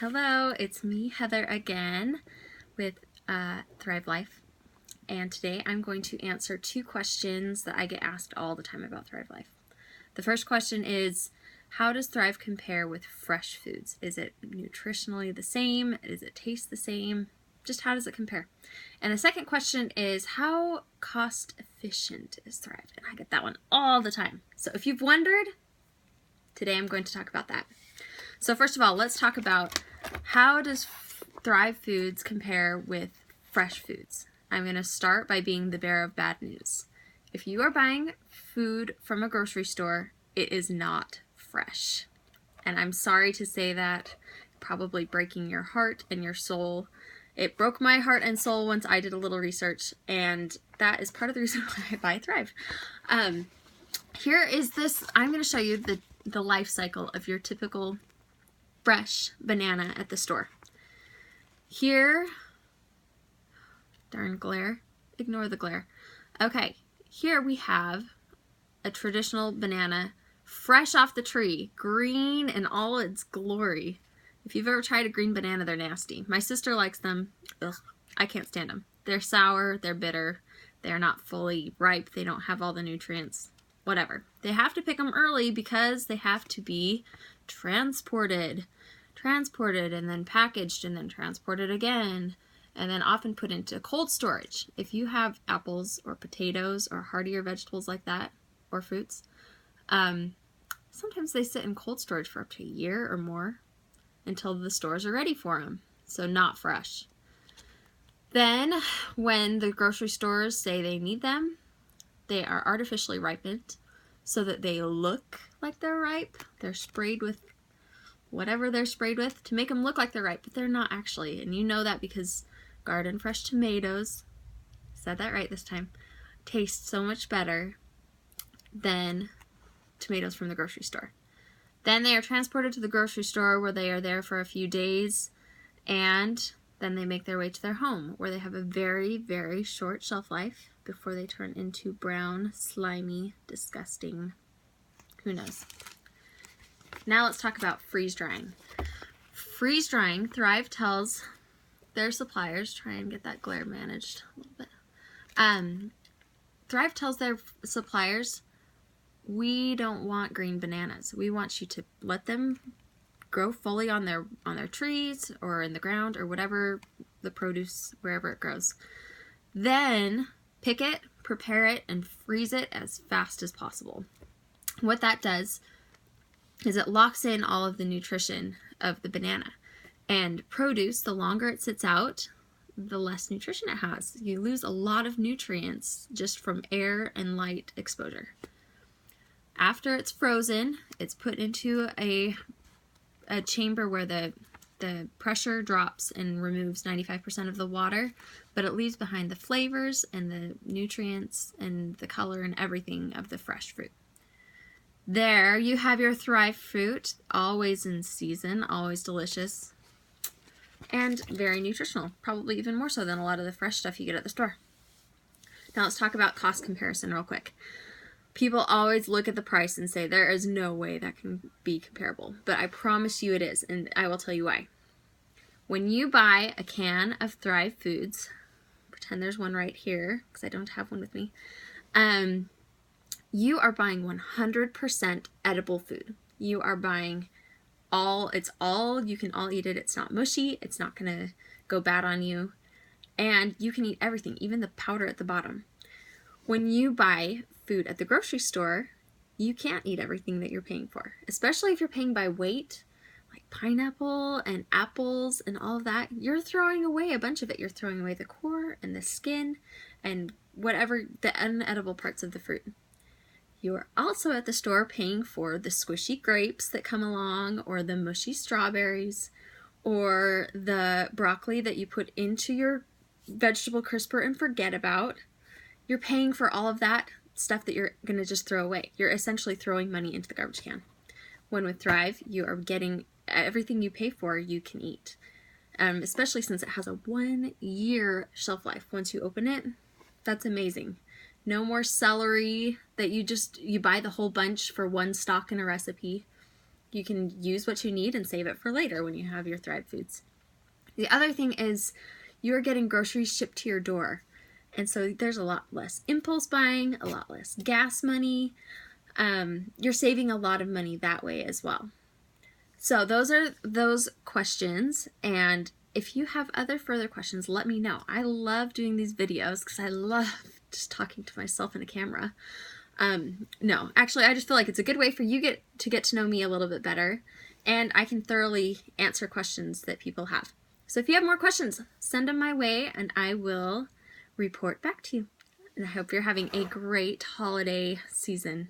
Hello, it's me, Heather, again with Thrive Life, and today I'm going to answer two questions that I get asked all the time about Thrive Life. The first question is, how does Thrive compare with fresh foods? Is it nutritionally the same? Does it taste the same? Just how does it compare? And the second question is, how cost efficient is Thrive? And I get that one all the time. So if you've wondered, today I'm going to talk about that. So first of all, let's talk about how does Thrive Foods compare with fresh foods. I'm going to start by being the bearer of bad news. If you are buying food from a grocery store, it is not fresh. And I'm sorry to say that, probably breaking your heart and your soul. It broke my heart and soul once I did a little research, and that is part of the reason why I buy Thrive. Here is this, I'm going to show you the life cycle of your typical fresh banana at the store. Here, darn glare, ignore the glare. Okay, here we have a traditional banana, fresh off the tree, green in all its glory. If you've ever tried a green banana, they're nasty. My sister likes them. Ugh, I can't stand them. They're sour, they're bitter, they're not fully ripe, they don't have all the nutrients, whatever. They have to pick them early because they have to be transported and then packaged and then transported again and then often put into cold storage. If you have apples or potatoes or heartier vegetables like that or fruits, sometimes they sit in cold storage for up to a year or more until the stores are ready for them. So not fresh. Then when the grocery stores say they need them, they are artificially ripened so that they look like they're ripe. They're sprayed with whatever they're sprayed with to make them look like they're ripe, but they're not actually. And you know that because garden fresh tomatoes, said that right this time, taste so much better than tomatoes from the grocery store. Then they are transported to the grocery store where they are there for a few days, and then they make their way to their home where they have a very, very short shelf life before they turn into brown, slimy, disgusting, who knows. Now let's talk about freeze drying. Freeze drying, Thrive tells their suppliers, try and get that glare managed a little bit. Thrive tells their suppliers, we don't want green bananas. We want you to let them grow fully on their trees or in the ground or whatever the produce, wherever it grows. Then pick it, prepare it, and freeze it as fast as possible. What that does is it locks in all of the nutrition of the banana. And produce, the longer it sits out, the less nutrition it has. You lose a lot of nutrients just from air and light exposure. After it's frozen, it's put into a chamber where the pressure drops and removes 95% of the water, but it leaves behind the flavors and the nutrients and the color and everything of the fresh fruit. There you have your Thrive fruit, always in season, always delicious, and very nutritional, probably even more so than a lot of the fresh stuff you get at the store. Now let's talk about cost comparison real quick. People always look at the price and say there is no way that can be comparable, but I promise you it is, and I will tell you why. When you buy a can of Thrive Foods, pretend there's one right here because I don't have one with me, you are buying 100% edible food. You are buying you can all eat it. It's not mushy. It's not going to go bad on you. And you can eat everything, even the powder at the bottom. When you buy food at the grocery store, you can't eat everything that you're paying for, especially if you're paying by weight, like pineapple and apples and all of that. You're throwing away a bunch of it. You're throwing away the core and the skin and whatever, the unedible parts of the fruit. You are also at the store paying for the squishy grapes that come along, or the mushy strawberries, or the broccoli that you put into your vegetable crisper and forget about. You're paying for all of that stuff that you're going to just throw away. You're essentially throwing money into the garbage can. When with Thrive, you are getting everything you pay for, you can eat. Especially since it has a 1-year shelf life. Once you open it, that's amazing. No more celery that you buy the whole bunch for one stock in a recipe. You can use what you need and save it for later when you have your Thrive foods. The other thing is you're getting groceries shipped to your door. And so there's a lot less impulse buying, a lot less gas money. You're saving a lot of money that way as well. So those are those questions. And if you have other further questions, let me know. I love doing these videos because I love just talking to myself in a camera. No, actually, I just feel like it's a good way for you to get to know me a little bit better, and I can thoroughly answer questions that people have. So if you have more questions, send them my way and I will report back to you. And I hope you're having a great holiday season.